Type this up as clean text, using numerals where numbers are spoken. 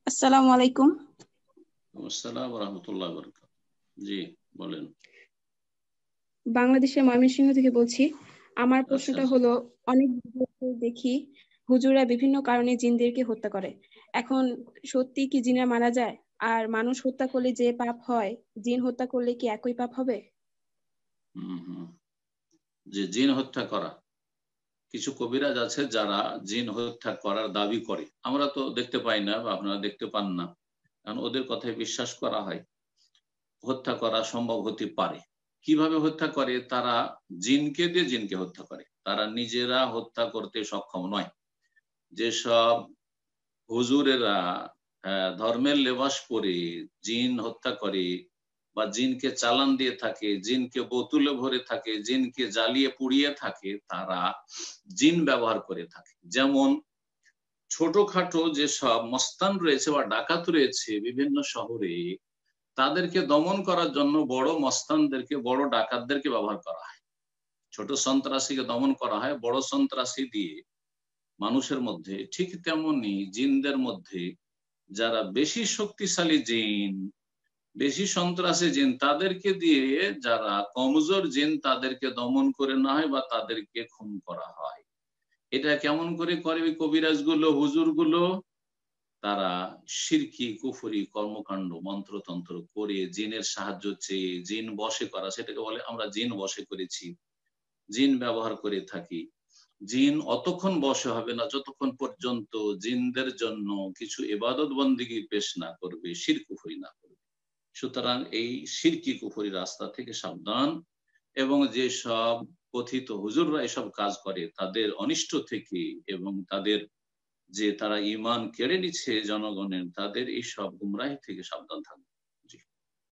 আসসালামু আলাইকুম। আসসালাম রহমতুল্লাহ বরকাত। জি বলেন। বাংলাদেশের ময়মনসিংহ থেকে বলছি। আমার আচ্ছা প্রশ্নটা হলো, অনেক ভিডিওতে দেখি হুজুররা বিভিন্ন কারণে জিনদেরকে হত্যা করে। এখন সত্যি কি জিনরা মারা যায়? আর মানুষ হত্যা করলে যে পাপ হয়, জিন হত্যা করলে কি একই পাপ হবে? হুম হুম যে জিন হত্যা করা, কিছু কবিরাজ আছে যারা জিন হত্যা করার দাবি করে। আমরা তো দেখতে পাই না বা আপনারা দেখতে পান না, কারণ ওদের কথায় বিশ্বাস করা হয় হত্যা করা সম্ভব হতে পারে। কিভাবে হত্যা করে? তারা জিনকে দিয়ে জিনকে হত্যা করে, তারা নিজেরা হত্যা করতে সক্ষম নয়। যেসব হুজুরেরা ধর্মের লেবাস পরে জিন হত্যা করে বা জিনকে চালান দিয়ে থাকে, জিনকে বোতলে ভরে থাকে, জিনকে জ্বালিয়ে পুড়িয়ে থাকে, তারা জিন ব্যবহার করে থাকে। যেমন ছোটখাটো যেসব মস্তান রয়েছে বা ডাকাত রয়েছে বিভিন্ন শহরে, তাদেরকে দমন করার জন্য বড় মস্তানদেরকে, বড় ডাকাতদেরকে ব্যবহার করা হয়। ছোট সন্ত্রাসীকে দমন করা হয় বড় সন্ত্রাসী দিয়ে মানুষের মধ্যে। ঠিক তেমনি জিনদের মধ্যে যারা বেশি শক্তিশালী জিন, বেশি সন্ত্রাসী জিন, তাদেরকে দিয়ে যারা কমজোর জিন তাদেরকে দমন করে নেওয়া হয় বা তাদেরকে খুন করা হয়। এটা কেমন করে করে ওই কবিরাজ গুলো, হুজুর গুলো? তারা শিরকি কুফরি কর্মকাণ্ড মন্ত্রতন্ত্র করে জিনের সাহায্য চেয়ে জিন বশে করা, সেটাকে বলে আমরা জিন বশে করেছি, জিন ব্যবহার করে থাকি। জিন অতক্ষণ বশে হবে না যতক্ষণ পর্যন্ত জিনদের জন্য কিছু ইবাদত বন্দিগি পেশ না করবে, শিরক কুফরি না করবে। সুতরাং এই শিরকি কুফরি রাস্তা থেকে সাবধান, এবং যে সব কথিত হুজুররা এসব কাজ করে তাদের অনিষ্ট থেকে, এবং তাদের যে তারা ঈমান কেড়ে নিচ্ছে জনগণের, তাদের এই সব গুমরাহি থেকে সাবধান থাকবে।